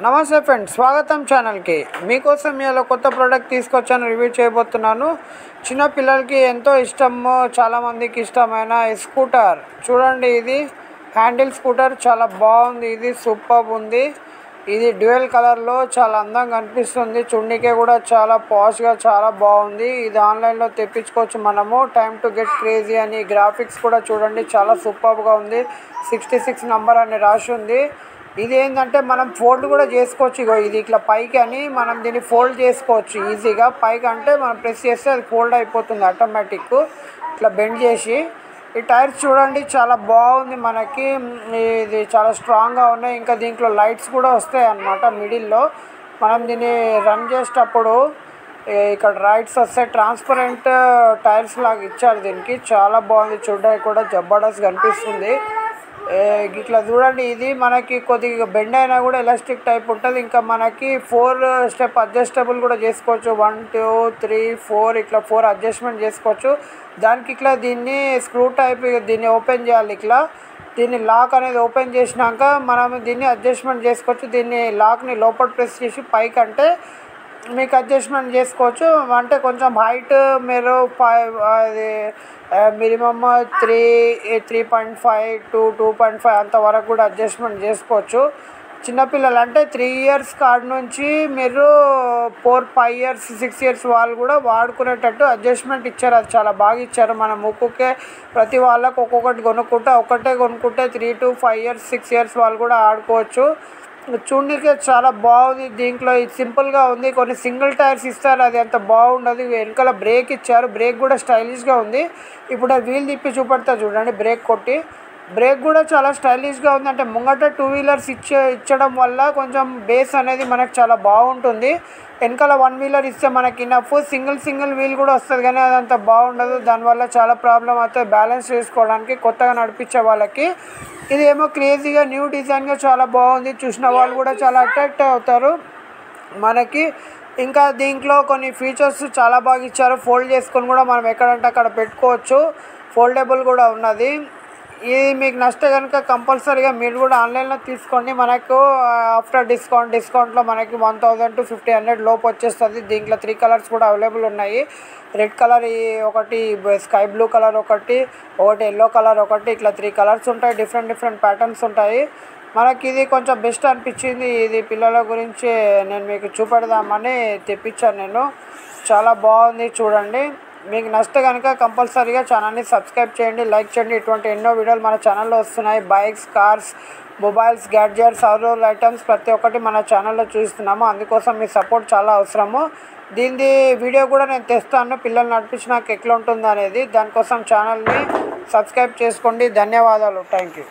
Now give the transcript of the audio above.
నమస్తే ఫ్రెండ్స్, స్వాగతం ఛానల్కి. మీకోసం ఇలా కొత్త ప్రోడక్ట్ తీసుకొచ్చాను, రివ్యూ చేయబోతున్నాను. చిన్న పిల్లలకి ఎంతో ఇష్టము, చాలామందికి ఇష్టమైన స్కూటర్ చూడండి. ఇది హ్యాండిల్ స్కూటర్ చాలా బాగుంది. ఇది సూపర్ ఉంది. ఇది డ్యూయల్ కలర్లో చాలా అందంగా అనిపిస్తుంది. చుండికే కూడా చాలా పాష్గా చాలా బాగుంది. ఇది ఆన్లైన్లో తెప్పించుకోవచ్చు మనము. టైమ్ టు గెట్ క్రేజీ అని గ్రాఫిక్స్ కూడా చూడండి, చాలా సూపర్గా ఉంది. 66 నంబర్ అని రాసి ఉంది. ఇది ఏంటంటే మనం ఫోల్డ్ కూడా చేసుకోవచ్చు. ఇగో ఇది ఇట్లా పైకి అని మనం దీన్ని ఫోల్డ్ చేసుకోవచ్చు ఈజీగా. పైకి అంటే మనం ప్రెస్ చేస్తే అది ఫోల్డ్ అయిపోతుంది ఆటోమేటిక్. ఇట్లా బెండ్ చేసి ఈ టైర్స్ చూడండి, చాలా బాగుంది. మనకి ఇది చాలా స్ట్రాంగ్గా ఉన్నాయి. ఇంకా దీంట్లో లైట్స్ కూడా వస్తాయి అన్నమాట మిడిల్లో. మనం దీన్ని రన్ చేసేటప్పుడు ఇక్కడ లైట్స్ వస్తాయి. ట్రాన్స్పరెంట్ టైర్స్ లాగా ఇచ్చారు దీనికి. చాలా బాగుంది, చూడడానికి కూడా జబర్దస్త్ కనిపిస్తుంది. ఇట్లా చూడండి, ఇది మనకి కొద్దిగా బెండ్ అయినా కూడా ఎలాస్టిక్ టైప్ ఉంటుంది. ఇంకా మనకి 4 స్టెప్ అడ్జస్టబుల్ కూడా చేసుకోవచ్చు. 1 2 3 4 ఇట్లా 4 అడ్జస్ట్మెంట్ చేసుకోవచ్చు. దానికి ఇట్లా దీన్ని స్క్రూ టైప్ దీన్ని ఓపెన్ చేయాలి. ఇట్లా దీన్ని లాక్ అనేది ఓపెన్ చేసినాక మనం దీన్ని అడ్జస్ట్మెంట్ చేసుకోవచ్చు. దీన్ని లాక్ని లోపల ప్రెస్ చేసి పైకి అంటే మీకు అడ్జస్ట్మెంట్ చేసుకోవచ్చు. అంటే కొంచెం హైట్ మీరు 5 అది మినిమమ్ 3.5 to 2.5 అంతవరకు కూడా అడ్జస్ట్మెంట్ చేసుకోవచ్చు. చిన్నపిల్లలు అంటే 3 ఇయర్స్ కాడ నుంచి మీరు 4-5 ఇయర్స్ 6 ఇయర్స్ వాళ్ళు కూడా వాడుకునేటట్టు అడ్జస్ట్మెంట్ ఇచ్చారు. అది చాలా బాగా ఇచ్చారు. మన ముక్కుకే ప్రతి వాళ్ళకు ఒక్కొక్కటి కొనుక్కుంటే 3 to 5 ఇయర్స్ 6 ఇయర్స్ వాళ్ళు కూడా ఆడుకోవచ్చు. చూడడానికి చాలా బాగుంది. దీంట్లో ఇది సింపుల్గా ఉంది. కొన్ని సింగిల్ టైర్స్ ఇస్తారు, అది అంత బాగుండదు. వెనకాల బ్రేక్ ఇచ్చారు, బ్రేక్ కూడా స్టైలిష్గా ఉంది. ఇప్పుడు ఆ వీల్ తిప్పి చూపెడతా చూడండి. బ్రేక్ కొట్టి బ్రేక్ కూడా చాలా స్టైలిష్గా ఉంది. అంటే ముంగట 2 వీలర్స్ ఇచ్చడం వల్ల కొంచెం బేస్ అనేది మనకు చాలా బాగుంటుంది. వెనకాల 1 వీలర్ ఇస్తే మనకి ఇనఫ్. సింగిల్ వీల్ కూడా వస్తుంది, కానీ అదంత బాగుండదు. దానివల్ల చాలా ప్రాబ్లం అవుతుంది బ్యాలెన్స్ చేసుకోవడానికి కొత్తగా నడిపించే వాళ్ళకి. ఇదేమో క్రేజీగా న్యూ డిజైన్గా చాలా బాగుంది. చూసిన వాళ్ళు కూడా చాలా అట్రాక్ట్ అవుతారు మనకి. ఇంకా దీంట్లో కొన్ని ఫీచర్స్ చాలా బాగా ఇచ్చారు. ఫోల్డ్ చేసుకొని కూడా మనం ఎక్కడంటే అక్కడ పెట్టుకోవచ్చు. ఫోల్డబుల్ కూడా ఉన్నది. ఇది మీకు నచ్చితే కనుక కంపల్సరీగా మీరు కూడా ఆన్లైన్లో తీసుకోండి. మనకు ఆఫ్టర్ డిస్కౌంట్లో మనకి 1000 to 1500 లోపు వచ్చేస్తుంది. దీంట్లో 3 కలర్స్ కూడా అవైలబుల్ ఉన్నాయి. రెడ్ కలర్ ఒకటి, స్కై బ్లూ కలర్ ఒకటి ఎల్లో కలర్ ఒకటి, ఇట్లా 3 కలర్స్ ఉంటాయి. డిఫరెంట్ ప్యాటర్న్స్ ఉంటాయి. మనకి ఇది కొంచెం బెస్ట్ అనిపించింది. ఇది పిల్లల గురించి నేను మీకు చూపెడదామని తెప్పించాను నేను. చాలా బాగుంది చూడండి. మీకు నచ్చితే కనుక కంపల్సరీగా ఛానల్ని సబ్స్క్రైబ్ చేయండి, లైక్ చేయండి. ఇటువంటి ఎన్నో వీడియోలు మన ఛానల్లో వస్తున్నాయి. Bikes, cars, mobiles, gadgets, house items ప్రతి ఒక్కటి మన ఛానల్లో చూస్తున్నాము. అందుకోసం మీ సపోర్ట్ చాలా అవసరము. దీని వీడియో కూడా నేను తెస్తాను, పిల్లల్ని నడిపించినాక ఎట్లా ఉంటుందో అనేది. దానికోసం ఛానల్ని సబ్స్క్రైబ్ చేసుకోండి. ధన్యవాదాలు. Thank you.